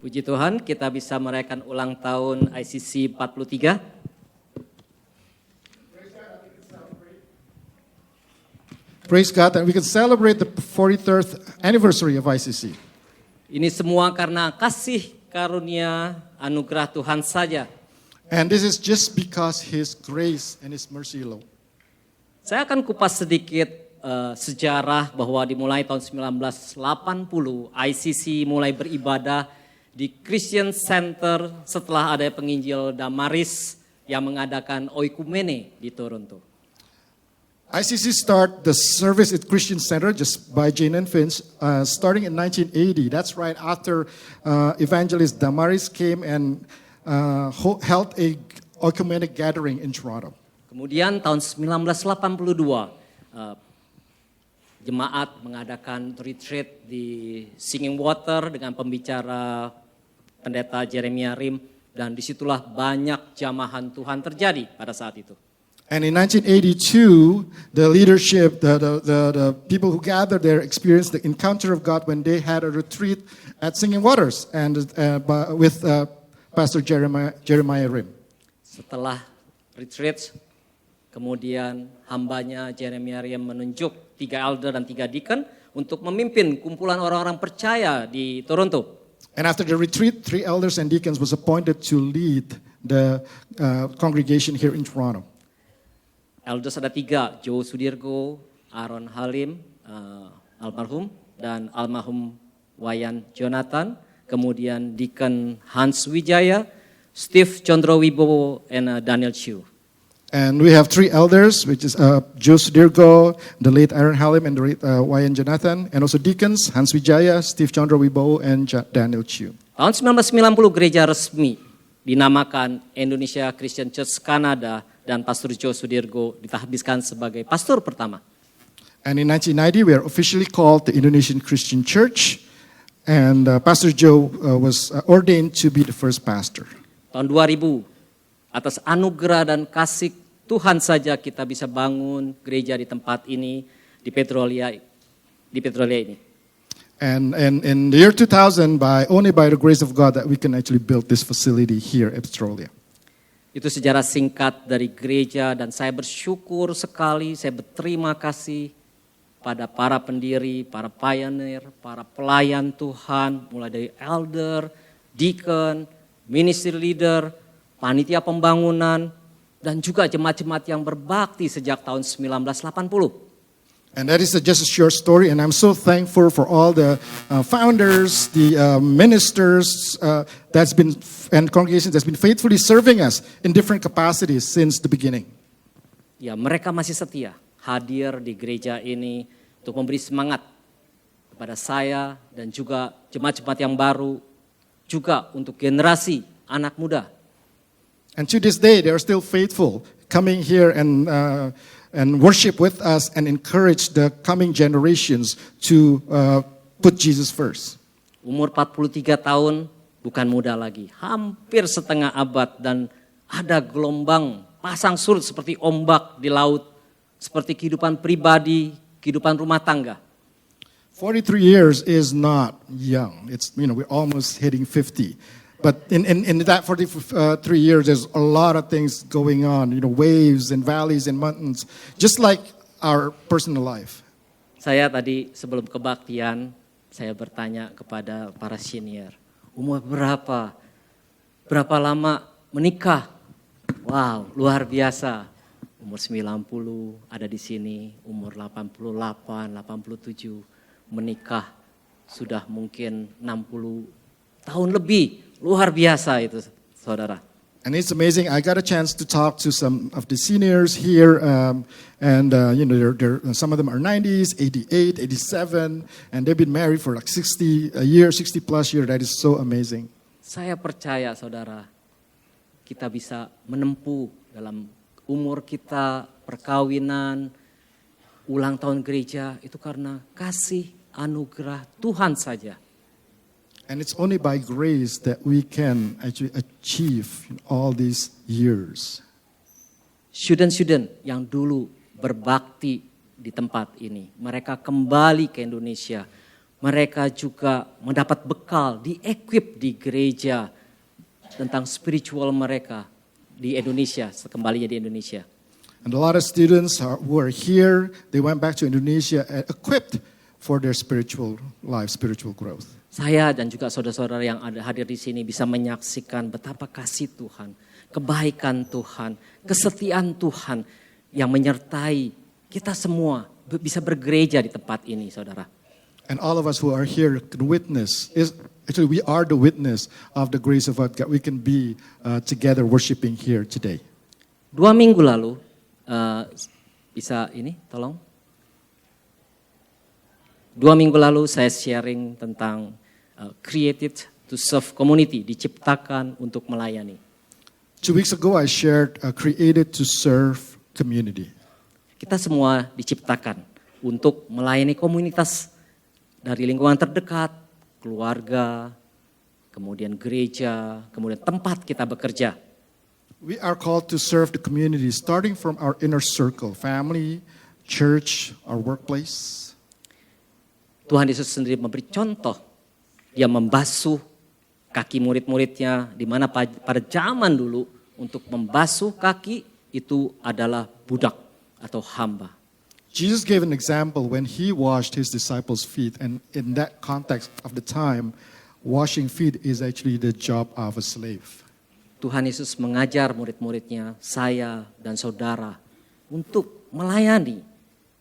Puji Tuhan, kita bisa merayakan ulang tahun ICC 43. Praise God that we can celebrate the 43rd anniversary of ICC. Ini semua karena kasih karunia anugerah Tuhan saja. And this is just because His grace and His mercy alone. Saya akan kupas sedikit sejarah bahwa dimulai tahun 1980 ICC mulai beribadah di Christian Center setelah ada penginjil Damaris yang mengadakan oikumene di Toronto. ICC start the service at Christian Center just by Jane and Finch starting in 1980. That's right after evangelist Damaris came and held a ecumenic gathering in Toronto. Kemudian tahun 1982 jemaat mengadakan retreat di Singing Water dengan pembicara pendeta Jeremiah Rim dan disitulah banyak jamahan Tuhan terjadi pada saat itu. And in 1982, the leadership, the people who gathered there experienced the encounter of God when they had a retreat at Singing Waters and with Pastor Jeremiah Rim. Setelah retreat, kemudian hambanya Jeremiah Rim menunjuk 3 elder dan 3 deacon untuk memimpin kumpulan orang-orang percaya di Toronto. And after the retreat, 3 elders and deacons was appointed to lead the congregation here in Toronto. Elders ada 3, Joe Sudirgo, Aaron Halim, almarhum, dan almarhum Wayan Jonathan. Kemudian Deacon Hans Wijaya, Steve Chondrowibowo, and Daniel Chiu. And we have 3 elders, which is Joe Sudirgo, the late Aaron Halim, and the late Wayan Jonathan, and also deacons Hans Wijaya, Steve Chondrowibowo, and Daniel Chiu. Tahun 1990 gereja resmi dinamakan Indonesia Christian Church Canada dan Pastor Joe Sudirgo ditahbiskan sebagai pastor pertama. And in 1990, we are officially called the Indonesian Christian Church, and Pastor Joe was ordained to be the first pastor. Tahun 2000, atas anugerah dan kasih Tuhan saja kita bisa bangun gereja di tempat ini, di Petrolia ini. And in the year 2000, only by the grace of God that we can actually build this facility here at Petrolia. Itu sejarah singkat dari gereja dan saya bersyukur sekali, saya berterima kasih pada para pendiri, para pioneer, para pelayan Tuhan, mulai dari elder, deacon, ministry leader, panitia pembangunan, dan juga jemaat-jemaat yang berbakti sejak tahun 1980. And that is just a short story, and I'm so thankful for all the founders, the ministers and congregations that's been faithfully serving us in different capacities since the beginning. Ya, mereka masih setia hadir di gereja ini untuk memberi semangat kepada saya dan juga jemaat-jemaat yang baru, juga untuk generasi anak muda. And to this day, they are still faithful, coming here and worship with us and encourage the coming generations to put Jesus first. Umur 43 tahun bukan muda lagi, hampir setengah abad dan ada gelombang pasang surut seperti ombak di laut, seperti kehidupan pribadi, kehidupan rumah tangga. 43 years is not young. It's, we're almost hitting 50. But in that 43 years, there's a lot of things going on, waves and valleys and mountains, just like our personal life. Saya tadi sebelum kebaktian, saya bertanya kepada para senior, umur berapa? Berapa lama menikah? Wow, luar biasa. Umur 90 ada di sini, umur 88, 87 menikah sudah mungkin 60 tahun lebih. Luar biasa itu, saudara. And it's amazing. I got a chance to talk to some of the seniors here, and some of them are 90s, 88, 87, and they've been married for like 60 plus years. That is so amazing. Saya percaya, saudara, kita bisa menempuh dalam umur kita, perkawinan, ulang tahun gereja, itu karena kasih anugerah Tuhan saja. And it's only by grace that we can actually achieve all these years. Student yang dulu berbakti di tempat ini, mereka kembali ke Indonesia, mereka juga mendapat bekal, di-equip di gereja tentang spiritual mereka di Indonesia, kembalinya di Indonesia. And a lot of students who are here, they went back to Indonesia equipped for their spiritual life, spiritual growth. Saya dan juga saudara-saudara yang ada hadir di sini bisa menyaksikan betapa kasih Tuhan, kebaikan Tuhan, kesetiaan Tuhan yang menyertai kita semua bisa bergereja di tempat ini, saudara. And all of us who are here can witness, actually we are the witness of the grace of God. We can be together worshiping here today. 2 minggu lalu, bisa ini tolong. 2 minggu lalu saya sharing tentang created to serve community, diciptakan untuk melayani. 2 weeks ago I shared created to serve community. Kita semua diciptakan untuk melayani komunitas dari lingkungan terdekat, keluarga, kemudian gereja, kemudian tempat kita bekerja. We are called to serve the community starting from our inner circle, family, church, our workplace. Tuhan Yesus sendiri memberi contoh. Dia membasuh kaki murid-muridnya, di mana pada zaman dulu untuk membasuh kaki itu adalah budak atau hamba. Jesus gave an example when he washed his disciples' feet, and in that context of the time, washing feet is actually the job of a slave. Tuhan Yesus mengajar murid-muridnya, saya dan saudara, untuk melayani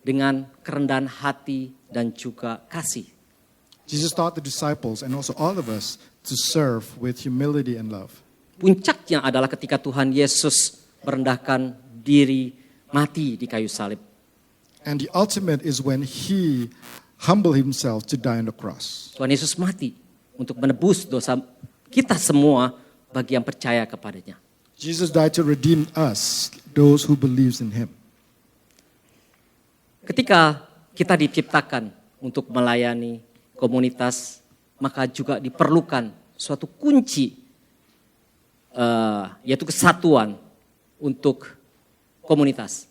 dengan kerendahan hati dan juga kasih. Jesus taught the disciples and also all of us to serve with humility and love. Puncaknya adalah ketika Tuhan Yesus merendahkan diri mati di kayu salib. And the ultimate is when he humbled himself to die on the cross. Tuhan Yesus mati untuk menebus dosa kita semua bagi yang percaya kepadanya. Jesus died to redeem us, those who believes in him. Ketika kita diciptakan untuk melayani komunitas, maka juga diperlukan suatu kunci, yaitu kesatuan untuk komunitas.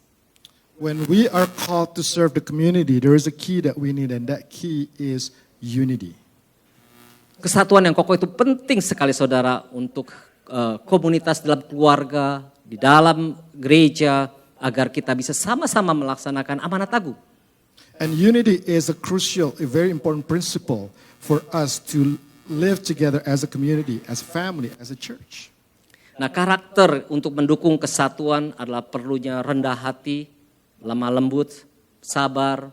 When we are called to serve the community, there is a key that we need, and that key is unity. Kesatuan yang kokoh itu penting sekali, saudara, untuk komunitas dalam keluarga, di dalam gereja, agar kita bisa sama-sama melaksanakan amanat agung. And unity is a crucial, a very important principle for us to live together as a community, as a family, as a church. Nah, karakter untuk mendukung kesatuan adalah perlunya rendah hati, lemah lembut, sabar,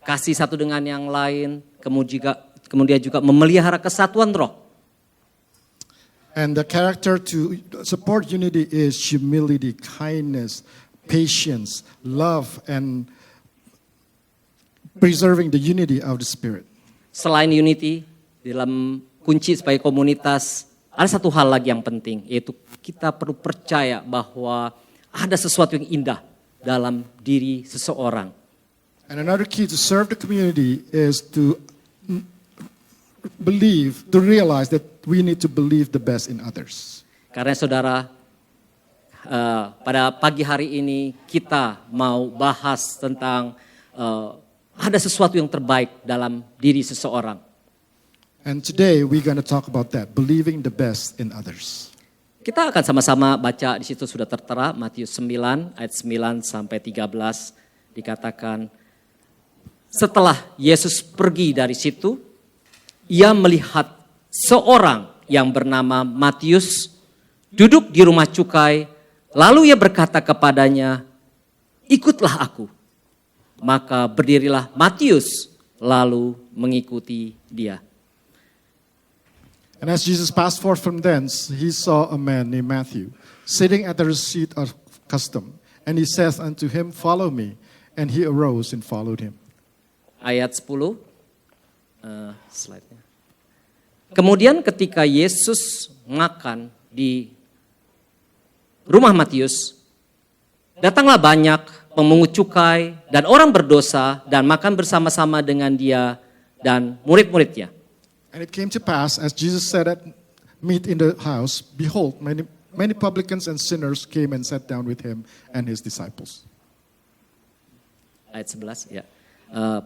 kasih satu dengan yang lain, kemudian juga memelihara kesatuan roh. And the character to support unity is humility, kindness, patience, love, and preserving the unity of the Spirit. Selain unity, dalam kunci sebagai komunitas, ada satu hal lagi yang penting, yaitu kita perlu percaya bahwa ada sesuatu yang indah dalam diri seseorang. And another key to serve the community is to believe, to realize that we need to believe the best in others. Karena saudara, pada pagi hari ini kita mau bahas tentang ada sesuatu yang terbaik dalam diri seseorang. And today we're going to talk about that, believing the best in others. Kita akan sama-sama baca, di situ sudah tertera Matius 9 ayat 9 sampai 13 dikatakan, setelah Yesus pergi dari situ, ia melihat seorang yang bernama Matius duduk di rumah cukai, lalu ia berkata kepadanya, ikutlah aku. Maka berdirilah Matius lalu mengikuti dia. And as Jesus passed forth from thence, he saw a man named Matthew sitting at the receipt of custom. And he saith unto him, follow me. And he arose and followed him. Ayat 10, slide-nya. Kemudian ketika Yesus makan di rumah Matius, datanglah banyak pemungut cukai dan orang berdosa dan makan bersama-sama dengan dia dan murid-muridnya. And it came to pass, as Jesus sat at meat in the house, behold, many publicans and sinners came and sat down with him and his disciples. Ayat 11, ya.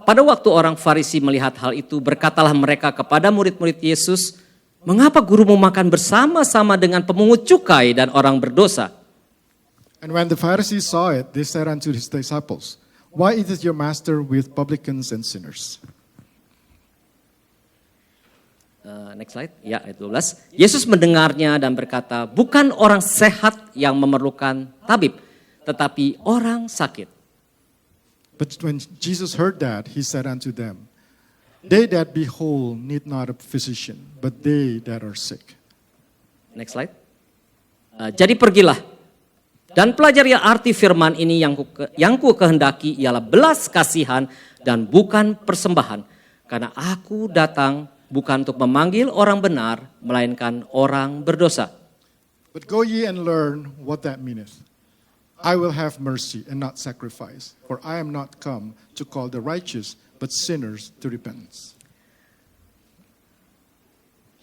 Pada waktu orang Farisi melihat hal itu, berkatalah mereka kepada murid-murid Yesus, "Mengapa gurumu makan bersama-sama dengan pemungut cukai dan orang berdosa?" And when the Pharisees saw it, they said unto his disciples, "Why eateth your master with publicans and sinners?" Next slide. Ya, ayat 12. Yesus mendengarnya dan berkata, "Bukan orang sehat yang memerlukan tabib, tetapi orang sakit." But when Jesus heard that, he said unto them, "They that be whole need not a physician, but they that are sick." Next slide. Jadi pergilah dan pelajari arti firman ini, yang ku kehendaki ialah belas kasihan dan bukan persembahan. Karena aku datang bukan untuk memanggil orang benar, melainkan orang berdosa. But go ye and learn what that meaneth. I will have mercy and not sacrifice, for I am not come to call the righteous, but sinners to repentance.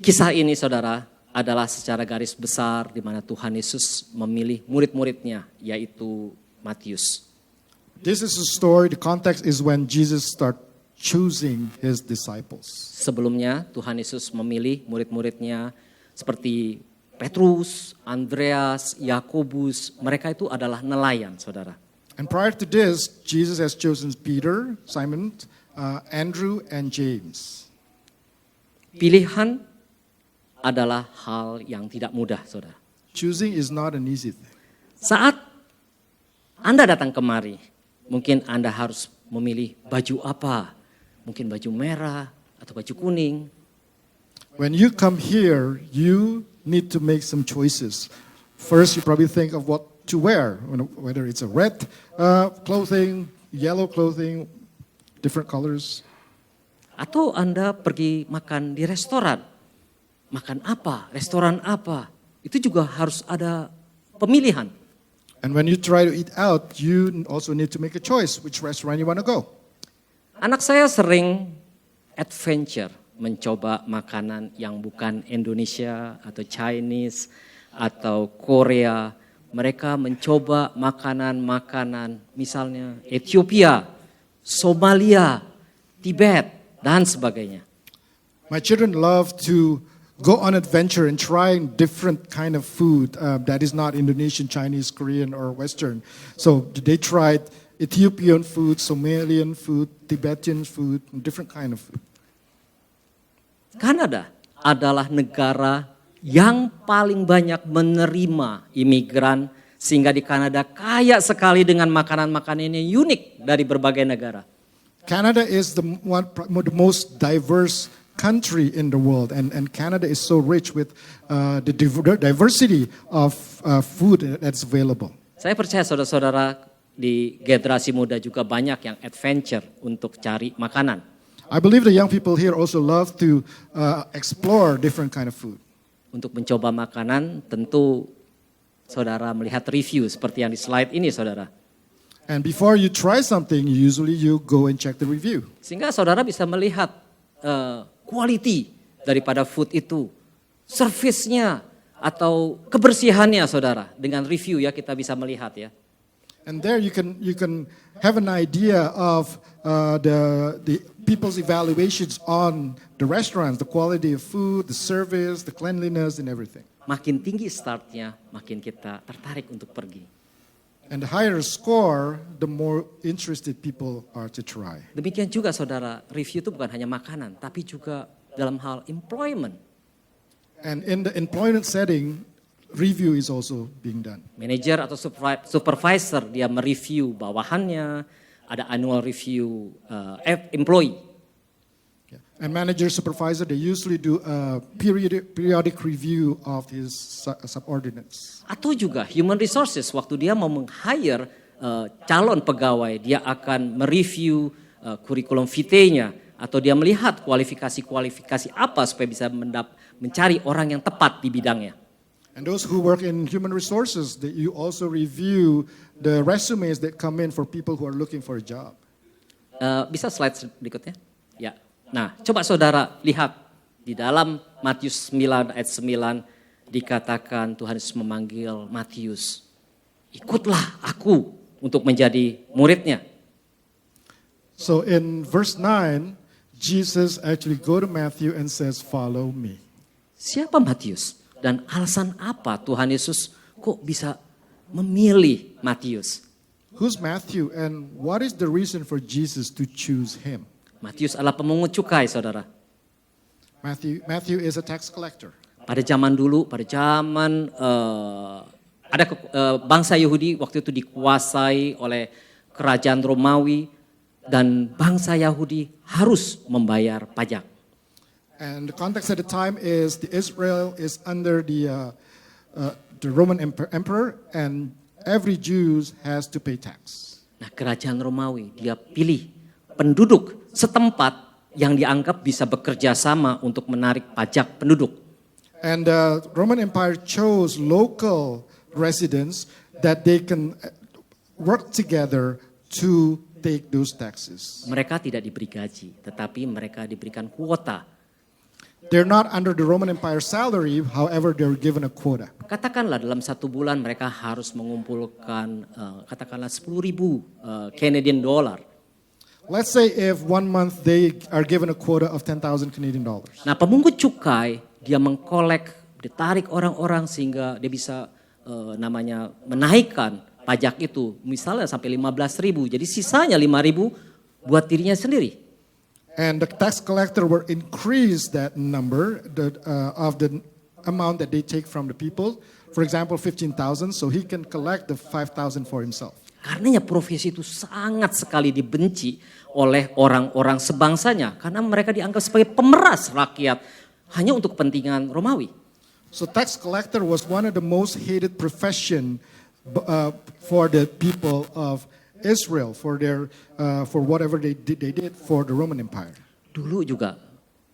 Kisah ini, saudara, adalah secara garis besar di mana Tuhan Yesus memilih murid-muridnya, yaitu Matius. This is a story, the context is when Jesus started choosing his disciples. Sebelumnya Tuhan Yesus memilih murid-muridnya seperti Petrus, Andreas, Yakobus. Mereka itu adalah nelayan, saudara. And prior to this, Jesus has chosen Peter, Simon, Andrew, and James. Pilihan adalah hal yang tidak mudah, saudara. Choosing is not an easy thing. Saat Anda datang kemari, mungkin Anda harus memilih baju apa. Mungkin baju merah atau baju kuning. When you come here, you need to make some choices. First, you probably think of what to wear, whether it's a red clothing, yellow clothing, different colors. Atau Anda pergi makan di restoran. Makan apa, restoran apa. Itu juga harus ada pemilihan. And when you try to eat out, you also need to make a choice which restaurant you want to go. Anak saya sering adventure, mencoba makanan yang bukan Indonesia atau Chinese atau Korea. Mereka mencoba makanan-makanan misalnya Ethiopia, Somalia, Tibet, dan sebagainya. My children love to go on adventure and try different kind of food that is not Indonesian, Chinese, Korean, or Western. So they tried Ethiopian food, Somalian food, Tibetan food, different kind of food. Kanada adalah negara yang paling banyak menerima imigran, sehingga di Kanada kaya sekali dengan makanan-makanan yang unik dari berbagai negara. Canada is the most diverse country in the world, and Canada is so rich with the diversity of food that's available. Saya percaya saudara-saudara di generasi muda juga banyak yang adventure untuk cari makanan. I believe the young people here also love to explore different kind of food. Untuk mencoba makanan tentu saudara melihat review seperti yang di slide ini, saudara. And before you try something, usually you go and check the review. Sehingga saudara bisa melihat quality daripada food itu, servisnya atau kebersihannya, saudara. Dengan review ya kita bisa melihat ya. And there you can have an idea of the people's evaluations on the restaurants, the quality of food, the service, the cleanliness, and everything. Makin tinggi startnya, makin kita tertarik untuk pergi. And the higher score, the more interested people are to try. Demikian juga saudara, review itu bukan hanya makanan, tapi juga dalam hal employment. And in the employment setting, review is also being done. Manager atau supervisor dia mereview bawahannya, ada annual review employee. And manager, supervisor, they usually do a periodic review of his subordinates. Atau juga human resources, waktu dia mau meng-hire calon pegawai, dia akan mereview kurikulum vitae-nya, atau dia melihat kualifikasi apa supaya bisa mencari orang yang tepat di bidangnya. And those who work in human resources, you also review the resumes that come in for people who are looking for a job. Bisa slide berikutnya? Ya. Nah, coba saudara lihat di dalam Matius 9 ayat 9 dikatakan Tuhan Yesus memanggil Matius, ikutlah aku untuk menjadi muridnya. So in verse 9, Jesus actually go to Matthew and says, "Follow me." Siapa Matius? Dan alasan apa Tuhan Yesus kok bisa memilih Matius? Who's Matthew and what is the reason for Jesus to choose him? Matius adalah pemungut cukai, saudara. Matthew is a tax collector. Pada zaman dulu, pada zaman bangsa Yahudi waktu itu dikuasai oleh kerajaan Romawi dan bangsa Yahudi harus membayar pajak. And the context at the time is Israel is under the Roman emperor and every Jew has to pay tax. Nah, kerajaan Romawi dia pilih penduduk setempat yang dianggap bisa bekerja sama untuk menarik pajak penduduk. And the Roman Empire chose local residents that they can work together to take those taxes. Mereka tidak diberi gaji, tetapi mereka diberikan kuota. They're not under the Roman Empire salary, however, they're given a quota. Katakanlah dalam 1 bulan mereka harus mengumpulkan katakanlah 10.000 Canadian dollar. Let's say if 1 month they are given a quota of 10,000 Canadian dollars. Nah, pemungut cukai dia mengkolek, ditarik orang-orang sehingga dia bisa menaikkan pajak itu misalnya sampai 15.000. Jadi sisanya 5.000 buat dirinya sendiri. And the tax collector will increase that number of the amount that they take from the people. For example, 15,000, so he can collect the 5,000 for himself. Karenanya profesi itu sangat sekali dibenci oleh orang-orang sebangsanya karena mereka dianggap sebagai pemeras rakyat hanya untuk kepentingan Romawi. So tax collector was one of the most hated profession for the people of Israel for whatever they did for the Roman Empire. Dulu juga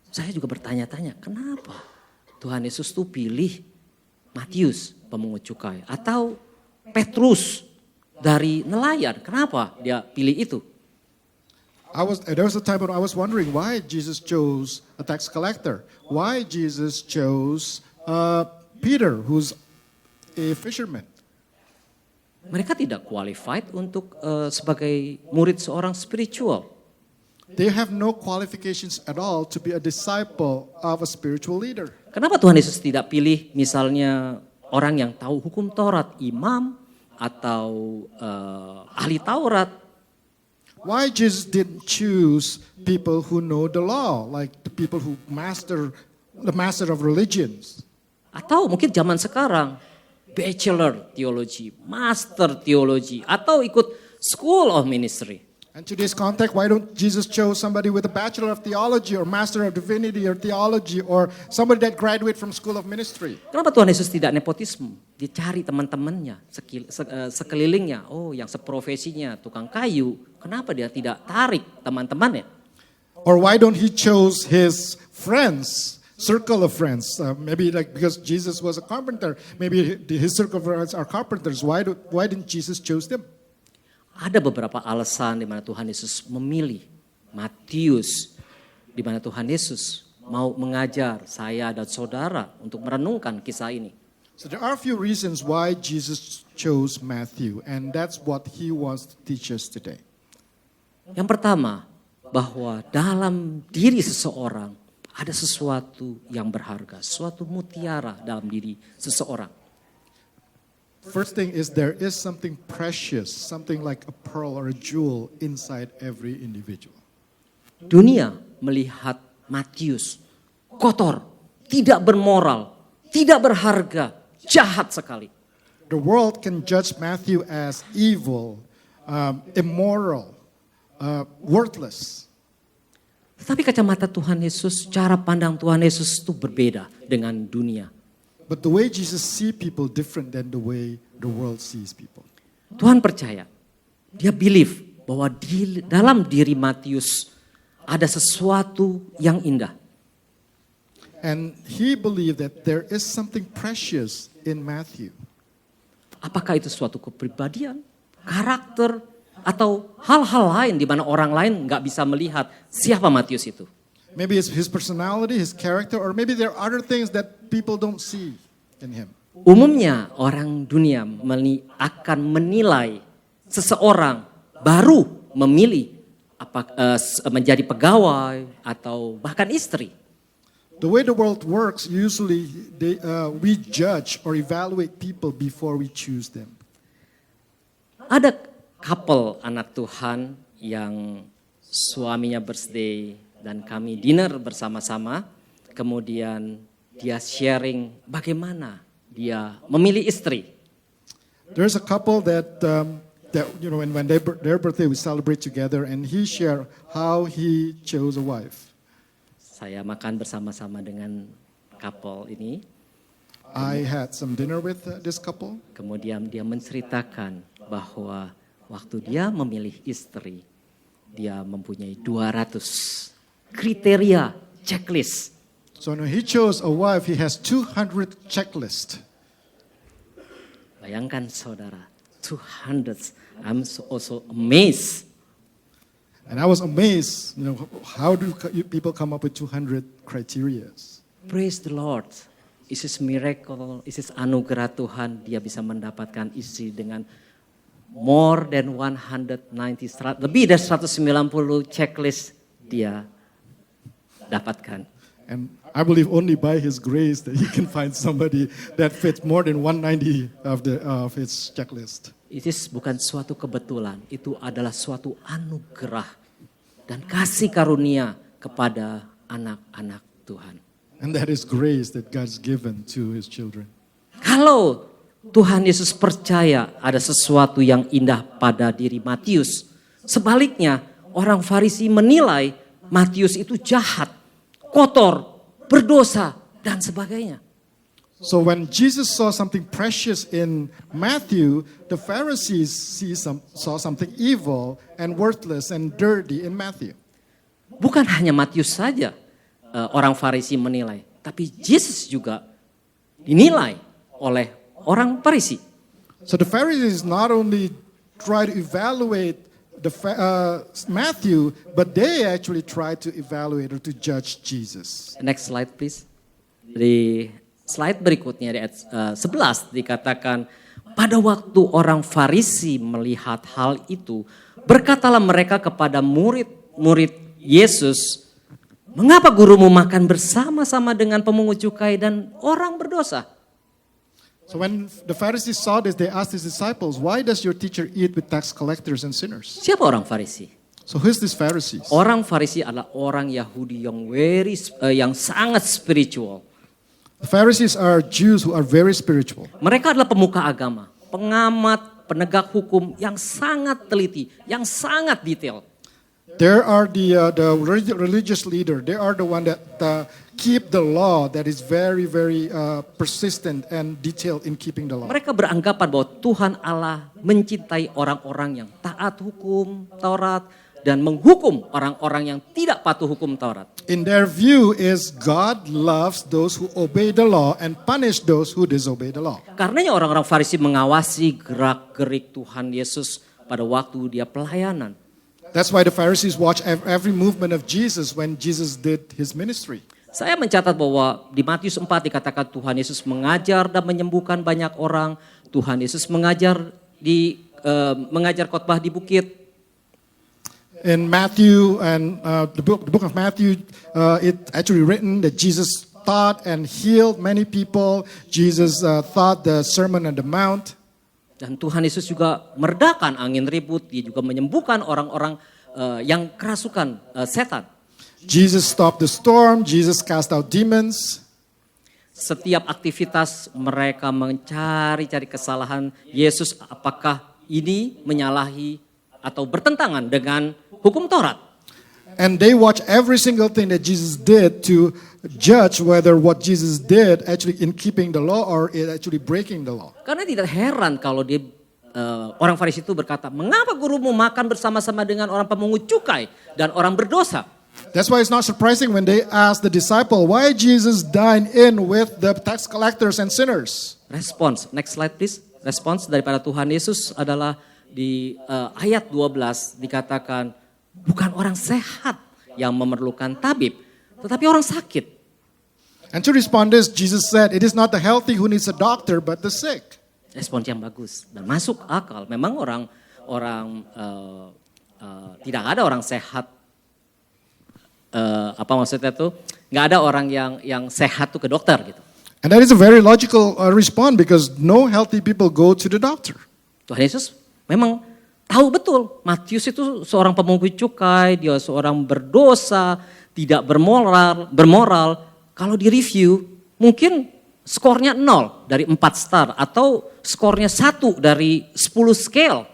saya juga bertanya-tanya, kenapa Tuhan Yesus tuh pilih Matius pemungut cukai atau Petrus dari nelayan? Kenapa dia pilih itu? There was a time when I was wondering why Jesus chose a tax collector. Why Jesus chose Peter, who's a fisherman. Mereka tidak qualified untuk sebagai murid seorang spiritual. They have no qualifications at all to be a disciple of a spiritual leader. Kenapa Tuhan Yesus tidak pilih misalnya orang yang tahu hukum Taurat, imam atau ahli Taurat? Why Jesus didn't choose people who know the law, like the people who the master of religions? Atau mungkin zaman sekarang bachelor theology, master theology, atau ikut school of ministry. And today's context, why don't Jesus chose somebody with a bachelor of theology or master of divinity or theology or somebody that graduate from school of ministry? Kenapa Tuhan Yesus tidak nepotisme? Dia cari teman-temannya, sekelilingnya. Oh, yang seprofesinya tukang kayu. Kenapa dia tidak tarik teman-temannya? Or why don't he chose his friends? Circle of friends, maybe like because Jesus was a carpenter, maybe his circle of friends are carpenters. Why didn't Jesus choose them? Ada beberapa alasan di mana Tuhan Yesus memilih Matius, di mana Tuhan Yesus mau mengajar saya dan saudara untuk merenungkan kisah ini. So there are a few reasons why Jesus chose Matthew, and that's what he wants to teach us today. Yang pertama, bahwa dalam diri seseorang ada sesuatu yang berharga, suatu mutiara dalam diri seseorang. First thing is there is something precious, something like a pearl or a jewel inside every individual. Dunia melihat Matius kotor, tidak bermoral, tidak berharga, jahat sekali. The world can judge Matthew as evil, immoral, worthless. Tetapi kacamata Tuhan Yesus, cara pandang Tuhan Yesus itu berbeda dengan dunia. But the way Jesus sees people different than the way the world sees people. Tuhan percaya, dia believe bahwa dalam diri Matius ada sesuatu yang indah. And he believed that there is something precious in Matthew. Apakah itu suatu kepribadian, karakter, atau hal-hal lain di mana orang lain nggak bisa melihat siapa Matius itu? Maybe it's his personality, his character, or maybe there are other things that people don't see in him. Umumnya orang dunia akan menilai seseorang baru memilih menjadi pegawai atau bahkan istri. The way the world works, usually we judge or evaluate people before we choose them. Ada couple anak Tuhan yang suaminya birthday dan kami dinner bersama-sama. Kemudian dia sharing bagaimana dia memilih istri. There's a couple that when their birthday we celebrate together, and he shared how he chose a wife. Saya makan bersama-sama dengan couple ini. I had some dinner with this couple. Kemudian dia menceritakan bahwa waktu dia memilih istri, dia mempunyai 200 kriteria checklist. So when he chose a wife, he has 200 checklists. Bayangkan saudara, 200. I'm also amazed. And I was amazed, how do people come up with 200 criteria? Praise the Lord. This is miracle, this is anugerah Tuhan. Dia bisa mendapatkan istri dengan more than 190, lebih dari 190 checklist dia dapatkan. And I believe only by His grace that He can find somebody that fits more than 190 of His checklist. Itu bukan suatu kebetulan, itu adalah suatu anugerah dan kasih karunia kepada anak-anak Tuhan. And that is grace that God's given to His children. Kalau Tuhan Yesus percaya ada sesuatu yang indah pada diri Matius, sebaliknya orang Farisi menilai Matius itu jahat, kotor, berdosa, dan sebagainya. So when Jesus saw something precious in Matthew, the Pharisees saw something evil and worthless and dirty in Matthew. Bukan hanya Matius saja orang Farisi menilai, tapi Yesus juga dinilai oleh orang Farisi. So the Pharisees not only try to evaluate Matthew, but they actually try to evaluate or to judge Jesus. Next slide please. Di slide berikutnya di ayat 11 dikatakan, pada waktu orang Farisi melihat hal itu, berkatalah mereka kepada murid-murid Yesus, mengapa gurumu makan bersama-sama dengan pemungut cukai dan orang berdosa? So when the Pharisees saw this, they asked his disciples, why does your teacher eat with tax collectors and sinners? Siapa orang Farisi? So who's these Pharisees? Orang Farisi adalah orang Yahudi yang sangat spiritual. The Pharisees are Jews who are very spiritual. Mereka adalah pemuka agama, pengamat, penegak hukum yang sangat teliti, yang sangat detail. There are the religious leader. They are the one that keep the law, that is very, very persistent and detailed in keeping the law. Mereka beranggapan bahwa Tuhan Allah mencintai orang-orang yang taat hukum Taurat dan menghukum orang-orang yang tidak patuh hukum Taurat. In their view is God loves those who obey the law and punish those who disobey the law. Karenanya orang-orang Farisi mengawasi gerak-gerik Tuhan Yesus pada waktu dia pelayanan. That's why the Pharisees watch every movement of Jesus when Jesus did his ministry. Saya mencatat bahwa di Matius 4 dikatakan Tuhan Yesus mengajar dan menyembuhkan banyak orang. Tuhan Yesus mengajar khotbah di bukit. In Matthew and the book of Matthew, it actually written that Jesus taught and healed many people. Jesus taught the Sermon on the Mount. Dan Tuhan Yesus juga meredakan angin ribut, dia juga menyembuhkan orang-orang yang kerasukan setan. Jesus stopped the storm, Jesus cast out demons. Setiap aktivitas mereka mencari-cari kesalahan Yesus, apakah ini menyalahi atau bertentangan dengan hukum Taurat. And they watch every single thing that Jesus did to judge whether what Jesus did actually in keeping the law or it actually breaking the law. Karena tidak heran kalau orang Farisi itu berkata, mengapa gurumu makan bersama-sama dengan orang pemungut cukai dan orang berdosa? That's why it's not surprising when they ask the disciple, why Jesus dined in with the tax collectors and sinners? Respons, next slide please. Respons daripada Tuhan Yesus adalah di ayat 12 dikatakan, bukan orang sehat yang memerlukan tabib, tetapi orang sakit. And to respond this, Jesus said, it is not the healthy who needs a doctor, but the sick. Respons yang bagus dan masuk akal. Memang orang tidak ada orang sehat. Apa maksudnya tuh? Nggak ada orang yang sehat tuh ke dokter gitu. And that is a very logical response because no healthy people go to the doctor. Tuhan Yesus memang tahu betul Matius itu seorang pemungut cukai, dia seorang berdosa, tidak bermoral. Kalau di review mungkin skornya 0 dari 4 star atau skornya 1 dari 10 scale.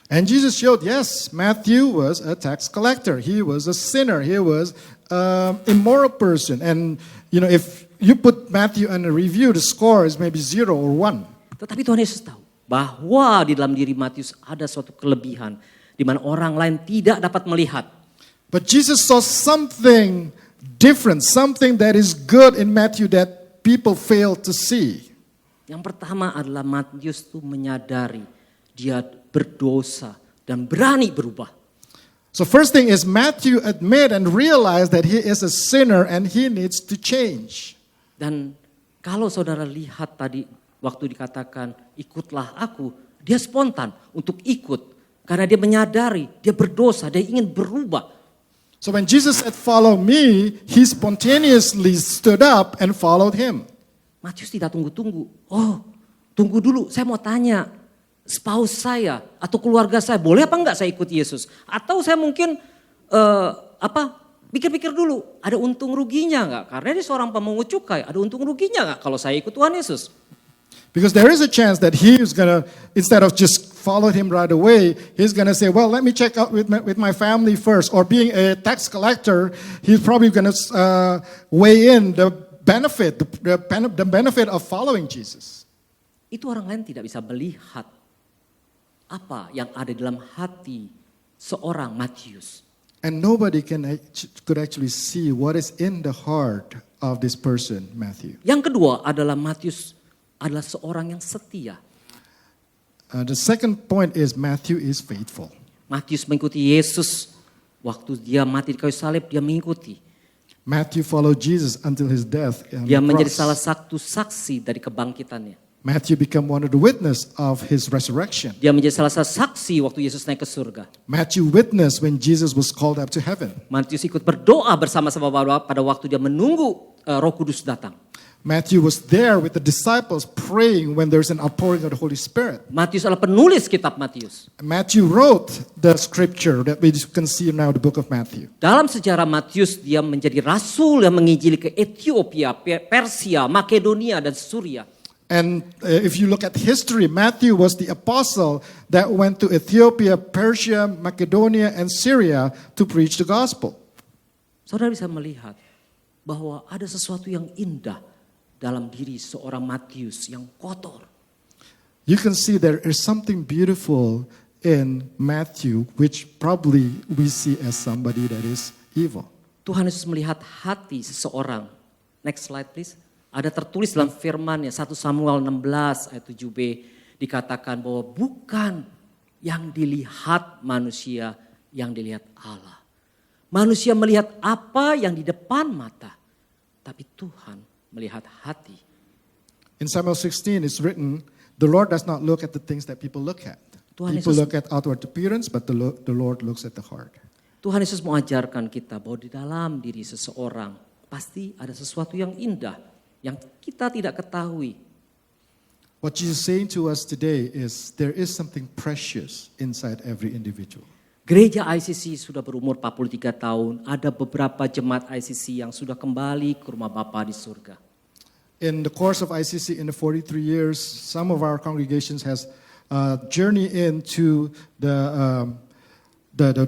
And Jesus showed, yes, Matthew was a tax collector. He was a sinner. He was an immoral person. And, if you put Matthew on a review, the score is maybe 0 or 1. Tetapi Tuhan Yesus tahu bahwa di dalam diri Matius ada suatu kelebihan di mana orang lain tidak dapat melihat. But Jesus saw something different, something that is good in Matthew that people fail to see. Yang pertama adalah Matius itu menyadari dia berdosa dan berani berubah. So first thing is Matthew admit and realize that he is a sinner and he needs to change. Dan kalau saudara lihat tadi waktu dikatakan ikutlah aku, dia spontan untuk ikut karena dia menyadari dia berdosa, dia ingin berubah. So when Jesus said follow me, he spontaneously stood up and followed him. Matius tidak tunggu-tunggu. Oh, tunggu dulu, saya mau tanya. Spouse saya atau keluarga saya boleh apa enggak saya ikut Yesus? Atau saya mungkin pikir-pikir dulu, ada untung ruginya enggak? Karena dia seorang pemungut cukai, ada untung ruginya enggak kalau saya ikut Tuhan Yesus? Because there is a chance that he is gonna, instead of just follow him right away, he's gonna say, well, let me check out with my family first. Or being a tax collector, he's probably gonna weigh in the benefit of following Jesus. Itu orang lain tidak bisa melihat apa yang ada dalam hati seorang Matius. And nobody could actually see what is in the heart of this person, Matthew. Yang kedua adalah Matius adalah seorang yang setia. The second point is Matthew is faithful. Matius mengikuti Yesus waktu dia mati di kayu salib, dia mengikuti. Matthew followed Jesus until his death on Dia the menjadi cross. salah satu saksi dari kebangkitannya. Matthew became one of the witness of his resurrection. Dia menjadi salah satu saksi waktu Yesus naik ke surga. Matthew witnessed when Jesus was called up to heaven. Matius ikut berdoa bersama-sama pada waktu dia menunggu Roh Kudus datang. Matthew was there with the disciples praying when there's an outpouring of the Holy Spirit. Matius adalah penulis kitab Matius. Matthew wrote the scripture that we can see now, the book of Matthew. Dalam sejarah Matius, dia menjadi rasul yang menginjili ke Ethiopia, Persia, Makedonia, dan Suria. And if you look at history, Matthew was the apostle that went to Ethiopia, Persia, Macedonia, and Syria to preach the gospel. Saudara bisa melihat bahwa ada sesuatu yang indah dalam diri seorang Matius yang kotor. You can see there is something beautiful in Matthew, which probably we see as somebody that is evil. Tuhan Yesus melihat hati seseorang. Next slide please. Ada tertulis dalam firman-Nya 1 Samuel 16 ayat 7b dikatakan bahwa bukan yang dilihat manusia, yang dilihat Allah. Manusia melihat apa yang di depan mata, tapi Tuhan melihat hati. In Samuel 16 it's written, the Lord does not look at the things that people look at. Tuhan People Yesus- look at outward appearance, but the Lord looks at the heart. Tuhan Yesus mengajarkan kita bahwa di dalam diri seseorang pasti ada sesuatu yang indah yang kita tidak ketahui. What Jesus is saying to us today is there is something precious inside every individual. Gereja ICC sudah berumur 43 tahun. Ada beberapa jemaat ICC yang sudah kembali ke rumah Bapa di surga. In the course of ICC in the 43 years, some of our congregations has journeyed into the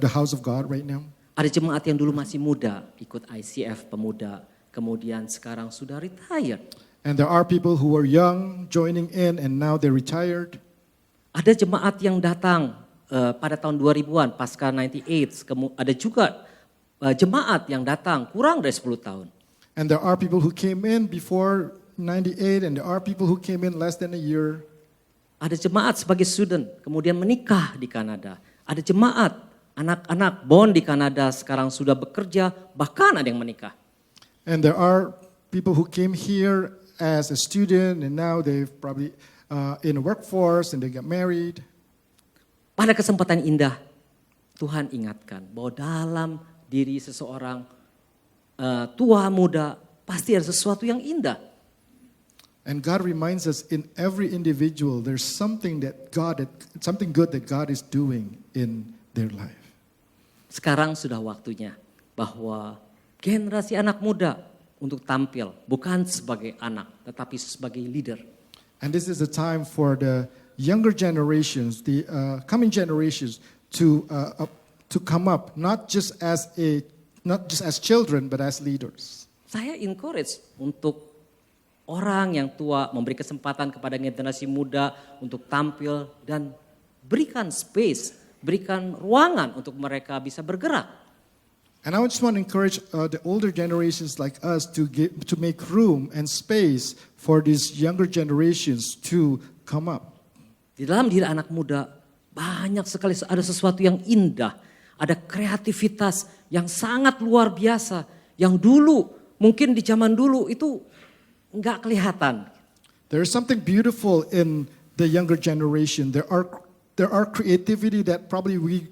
house of God right now. Ada jemaat yang dulu masih muda ikut ICF pemuda. Kemudian sekarang sudah retired. And there are people who were young joining in and now they're retired. Ada jemaat yang datang pada tahun 2000-an pasca 98. Ada juga jemaat yang datang kurang dari 10 tahun. And there are people who came in before 98 and there are people who came in less than a year. Ada jemaat sebagai student kemudian menikah di Kanada. Ada jemaat anak-anak bond di Kanada sekarang sudah bekerja bahkan ada yang menikah. And there are people who came here as a student and now they've probably in the workforce and they get married. Pada kesempatan indah Tuhan ingatkan bahwa dalam diri seseorang tua muda pasti ada sesuatu yang indah. And God reminds us in every individual there's something good that God is doing in their life. Sekarang sudah waktunya bahwa generasi anak muda untuk tampil bukan sebagai anak tetapi sebagai leader. And this is the time for the younger generations, the coming generations to come up not just as children but as leaders. Saya encourage untuk orang yang tua memberi kesempatan kepada generasi muda untuk tampil dan berikan space, berikan ruangan untuk mereka bisa bergerak. And I just want to encourage the older generations like us to make room and space for these younger generations to come up. Di dalam diri anak muda banyak sekali ada sesuatu yang indah, ada kreativitas yang sangat luar biasa yang dulu mungkin di zaman dulu itu enggak kelihatan. There is something beautiful in the younger generation. There are creativity that probably we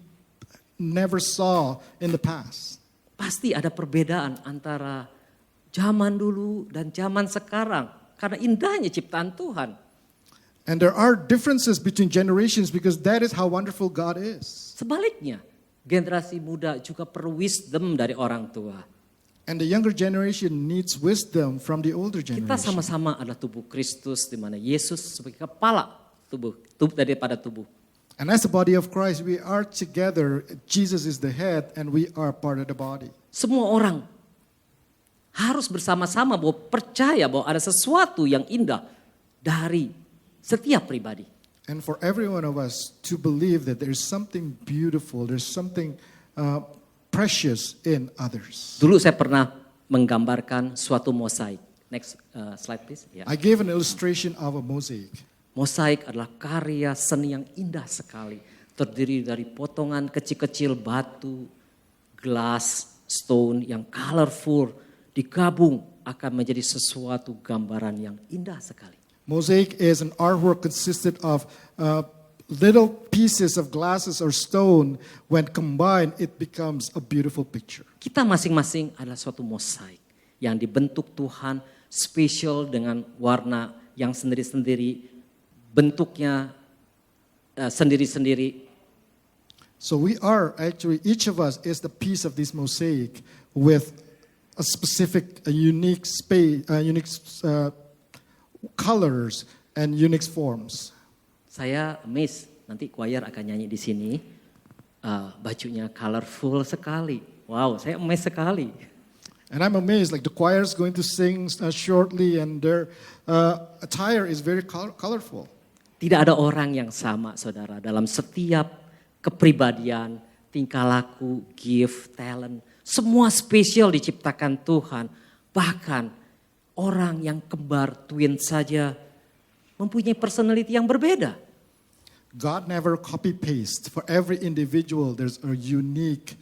never saw in the past. Pasti ada perbedaan antara zaman dulu dan zaman sekarang karena indahnya ciptaan Tuhan. And there are differences between generations because that is how wonderful God is. Sebaliknya, generasi muda juga perlu wisdom dari orang tua. And the younger generation needs wisdom from the older Kita generation. sama-sama adalah tubuh Kristus di mana Yesus sebagai kepala tubuh daripada tubuh. And as the body of Christ, we are together. Jesus is the head and we are part of the body. Semua orang harus bersama-sama bahwa percaya bahwa ada sesuatu yang indah dari setiap pribadi. And for every one of us to believe that there's something beautiful, there's something precious in others. Dulu saya pernah menggambarkan suatu mosaik. Next slide please. Ya. I gave an illustration of a mosaic. Mosaik adalah karya seni yang indah sekali. Terdiri dari potongan kecil-kecil batu, gelas, stone yang colorful. Digabung akan menjadi sesuatu gambaran yang indah sekali. Mosaic is an artwork consisted of little pieces of glasses or stone. When combined, it becomes a beautiful picture. Kita masing-masing adalah suatu mosaik yang dibentuk Tuhan spesial dengan warna yang sendiri-sendiri, bentuknya sendiri-sendiri. So we are actually, each of us is the piece of this mosaic with a specific, unique space, unique colors and unique forms. Saya amazed, nanti choir akan nyanyi di sini, bajunya colorful sekali. Wow, saya amazed sekali. And I'm amazed, like the choir is going to sing shortly and their attire is very colorful. Tidak ada orang yang sama, saudara, dalam setiap kepribadian, tingkah laku, gift, talent. Semua spesial diciptakan Tuhan. Bahkan orang yang kembar twin saja mempunyai personality yang berbeda. God never copy-paste. For every individual, there's a unique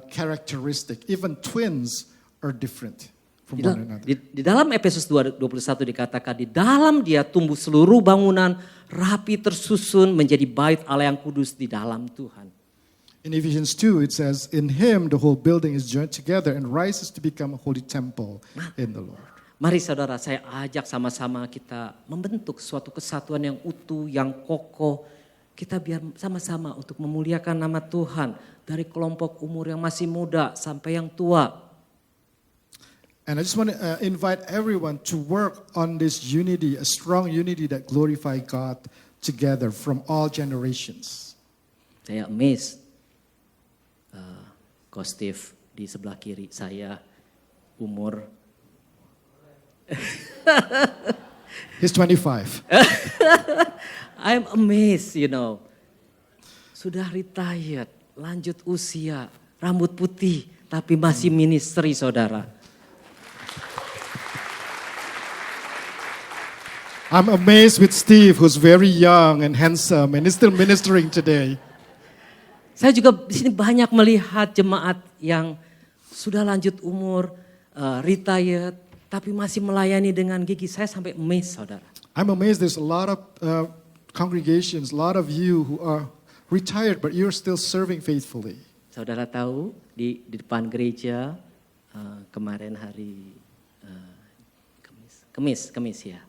characteristic. Even twins are different from one another. Di dalam Efesus 2:21 dikatakan, di dalam Dia tumbuh seluruh bangunan rapi tersusun menjadi bait Allah yang kudus di dalam Tuhan. In Ephesians 2, it says, in Him the whole building is joined together and rises to become a holy temple in the Lord. Mari saudara, saya ajak sama-sama kita membentuk suatu kesatuan yang utuh, yang kokoh. Kita biar sama-sama untuk memuliakan nama Tuhan. Dari kelompok umur yang masih muda sampai yang tua. And I just want to invite everyone to work on this unity, a strong unity that glorify God together from all generations. Saya amazed. Coach Steve di sebelah kiri saya umur. He's 25. I'm amazed, you know. Sudah retired, lanjut usia, rambut putih, tapi masih ministry, saudara. I'm amazed with Steve, who's very young and handsome and is still ministering today. Saya juga di sini banyak melihat jemaat yang sudah lanjut umur, retired, tapi masih melayani dengan gigi. Saya sampai amazed, saudara. I'm amazed there's a lot of congregations, a lot of you who retired, but you're still serving faithfully. Saudara tahu di depan gereja kemarin hari Kamis ya.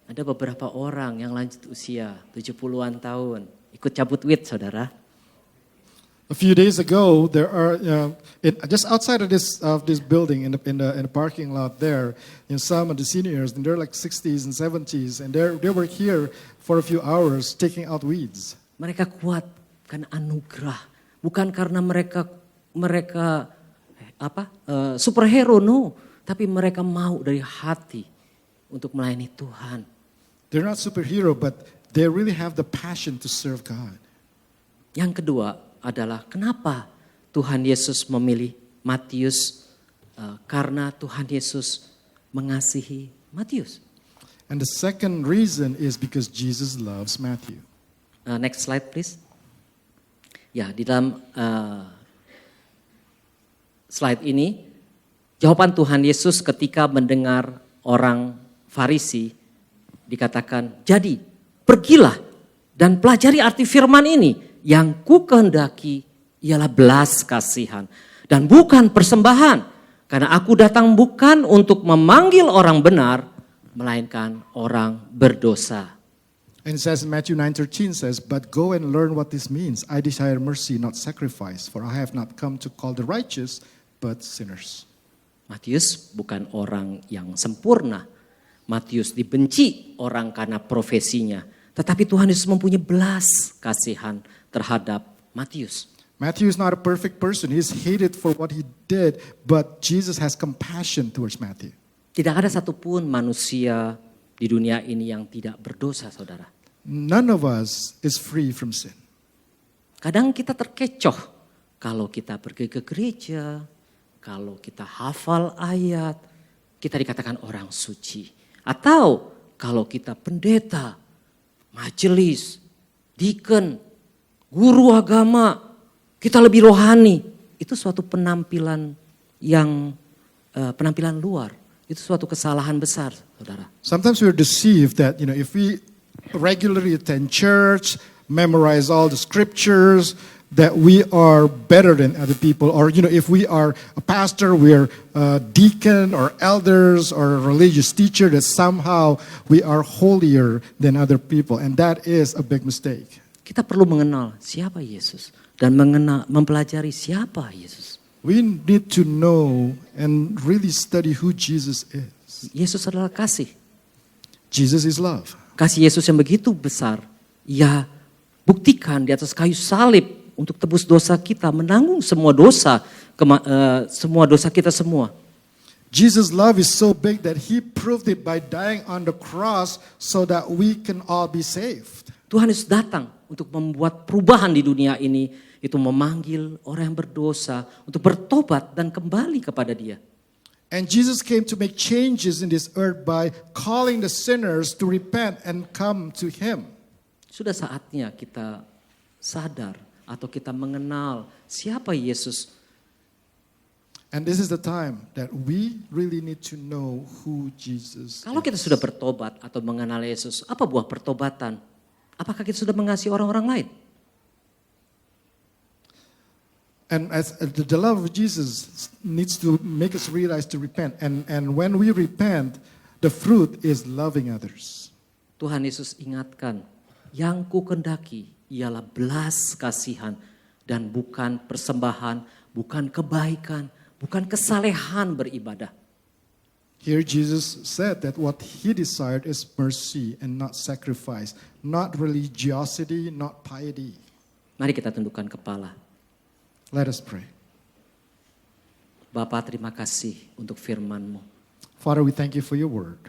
Ada beberapa orang yang lanjut usia 70-an tahun ikut cabut wit, saudara. A few days ago, there are just outside of this building in the parking lot there, some of the seniors, and they're like 60s and 70s, and they were here for a few hours taking out weeds. Mereka kuat karena anugerah, bukan karena mereka superhero, no, tapi mereka mau dari hati untuk melayani Tuhan. They're not superhero, but they really have the passion to serve God. Yang kedua adalah kenapa Tuhan Yesus memilih Matius? Karena Tuhan Yesus mengasihi Matius. And the second reason is because Jesus loves Matthew. Next slide please. Ya, di dalam slide ini jawaban Tuhan Yesus ketika mendengar orang Farisi dikatakan, jadi pergilah dan pelajari arti firman ini. Yang ku kehendaki ialah belas kasihan dan bukan persembahan. Karena aku datang bukan untuk memanggil orang benar, melainkan orang berdosa. And it says in Matthew 9:13 says, but go and learn what this means. I desire mercy, not sacrifice, for I have not come to call the righteous, but sinners. Matius bukan orang yang sempurna. Matius dibenci orang karena profesinya. Tetapi Tuhan Yesus mempunyai belas kasihan terhadap Matius. Matthew is not a perfect person. He's hated for what he did, but Jesus has compassion towards Matthew. Tidak ada satupun manusia di dunia ini yang tidak berdosa, saudara. None of us is free from sin. Kadang kita terkecoh kalau kita pergi ke gereja, kalau kita hafal ayat, kita dikatakan orang suci. Atau kalau kita pendeta, majelis, deacon, guru agama, kita lebih rohani. Itu suatu penampilan yang penampilan luar. Itu suatu kesalahan besar, saudara. Sometimes we're deceived that, if we regularly attend church, memorize all the scriptures, that we are better than other people. Or, if we are a pastor, we are a deacon or elders or a religious teacher, that somehow we are holier than other people. And that is a big mistake. Kita perlu mengenal siapa Yesus dan mempelajari siapa Yesus. We need to know and really study who Jesus is. Yesus adalah kasih. Jesus is love. Kasih Yesus yang begitu besar, ia buktikan di atas kayu salib untuk tebus dosa kita, menanggung semua dosa, semua dosa kita semua. Jesus' love is so big that he proved it by dying on the cross so that we can all be saved. Tuhan Yesus datang untuk membuat perubahan di dunia ini, itu memanggil orang yang berdosa untuk bertobat dan kembali kepada Dia. And Jesus came to make changes in this earth by calling the sinners to repent and come to him. Sudah saatnya kita sadar atau kita mengenal siapa Yesus. And this is the time that we really need to know who Jesus Kalau kita is. sudah bertobat atau mengenal Yesus, apa buah pertobatan? Apakah kita sudah mengasihi orang-orang lain? And as the love of Jesus needs to make us realize to repent. And when we repent, the fruit is loving others. Tuhan Yesus ingatkan, yang ku kehendaki ialah belas kasihan dan bukan persembahan, bukan kebaikan, bukan kesalehan beribadah. Here Jesus said that what he desired is mercy and not sacrifice, not religiosity, not piety. Mari kita tundukkan kepala. Let us pray. Bapa, terima kasih untuk firman-Mu. Father, we thank you for your word.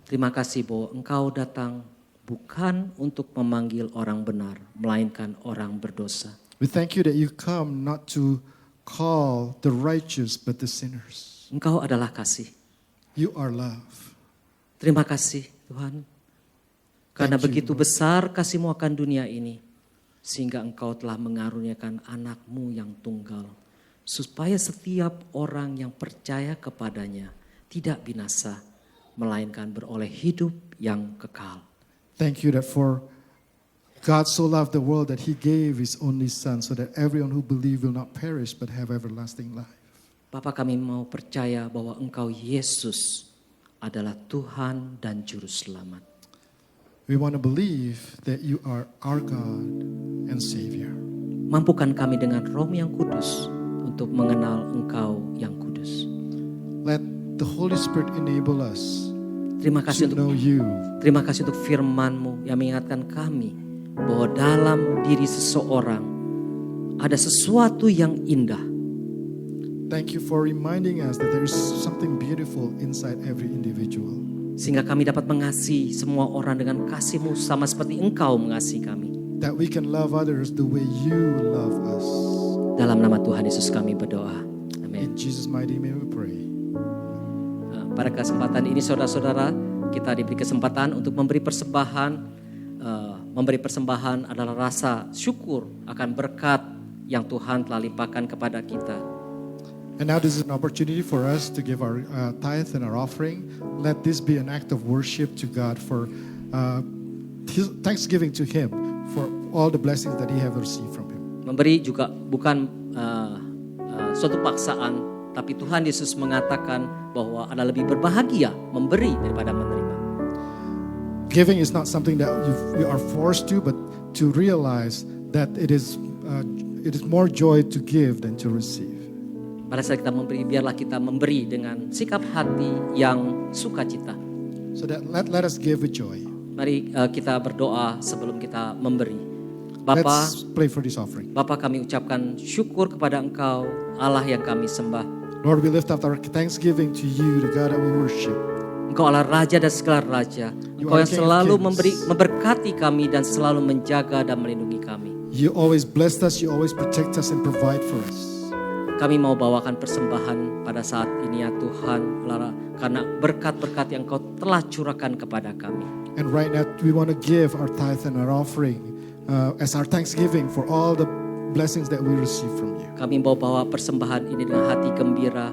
Terima kasih bahwa Engkau datang bukan untuk memanggil orang benar, melainkan orang berdosa. We thank you that you come not to call the righteous but the sinners. Engkau adalah kasih. You are love. Terima kasih Tuhan. Karena Thank you, begitu Lord. besar kasih-Mu akan dunia ini, sehingga Engkau telah mengaruniakan anak-Mu yang tunggal, supaya setiap orang yang percaya kepadanya tidak binasa, melainkan beroleh hidup yang kekal. Thank you that for God so loved the world that he gave his only son so that everyone who believes will not perish but have everlasting life. Bapa, kami mau percaya bahwa Engkau Yesus adalah Tuhan dan Juru Selamat. We want to believe that you are our God and Savior. Mampukan kami dengan Roh yang kudus untuk mengenal Engkau yang kudus. Let the Holy Spirit enable us Terima to kasih untuk know you. Terima kasih untuk firman-Mu yang mengingatkan kami bahwa dalam diri seseorang ada sesuatu yang indah. Thank you for reminding us that there is something beautiful inside every individual. Sehingga kami dapat mengasihi semua orang dengan kasih-Mu sama seperti Engkau mengasihi kami. That we can love others the way you love us. Dalam nama Tuhan Yesus kami berdoa. Amin. In Jesus' mighty name we pray. Pada kesempatan ini saudara-saudara, kita diberi kesempatan untuk memberi persembahan. Memberi persembahan adalah rasa syukur akan berkat yang Tuhan telah limpahkan kepada kita. And now this is an opportunity for us to give our tithe and our offering. Let this be an act of worship to God for his thanksgiving to Him for all the blessings that He have received from Him. Memberi juga bukan suatu paksaan, tapi Tuhan Yesus mengatakan bahwa ada lebih berbahagia memberi daripada menerima. Giving is not something that you are forced to, but to realize that it is more joy to give than to receive. Pada saat kita memberi, biarlah kita memberi dengan sikap hati yang sukacita. So that let us give with joy. Mari kita berdoa sebelum kita memberi. Bapa, Let's pray for this offering. Bapa, kami ucapkan syukur kepada Engkau, Allah yang kami sembah. Lord, we lift up our thanksgiving to you, the God that we worship. Engkau adalah Raja dan segala Raja. Engkau yang selalu memberkati kami dan selalu menjaga dan melindungi kami. You always bless us, you always protect us and provide for us. Kami mau bawakan persembahan pada saat ini ya Tuhan, karena berkat-berkat yang Kau telah curahkan kepada kami. And right now we want to give our tithe and our offering as our thanksgiving for all the blessings that we receive from you. Kami mau bawa persembahan ini dengan hati gembira,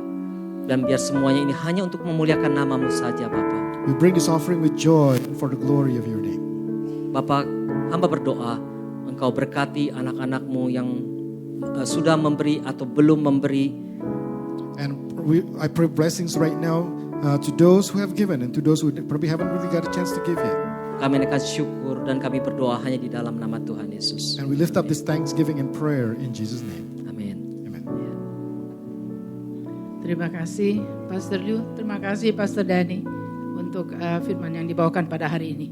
dan biar semuanya ini hanya untuk memuliakan nama-Mu saja Bapa. We bring this offering with joy for the glory of your name. Bapa, hamba berdoa Engkau berkati anak-anak-Mu yang sudah memberi atau belum memberi. And I pray blessings right now to those who have given and to those who probably haven't really got a chance to give yet. Kami akan syukur dan kami berdoa hanya di dalam nama Tuhan Yesus. And we lift up this thanksgiving and prayer in Jesus' name. Amin. Amen. Terima kasih Pastor Liu, terima kasih Pastor Dani untuk firman yang dibawakan pada hari ini.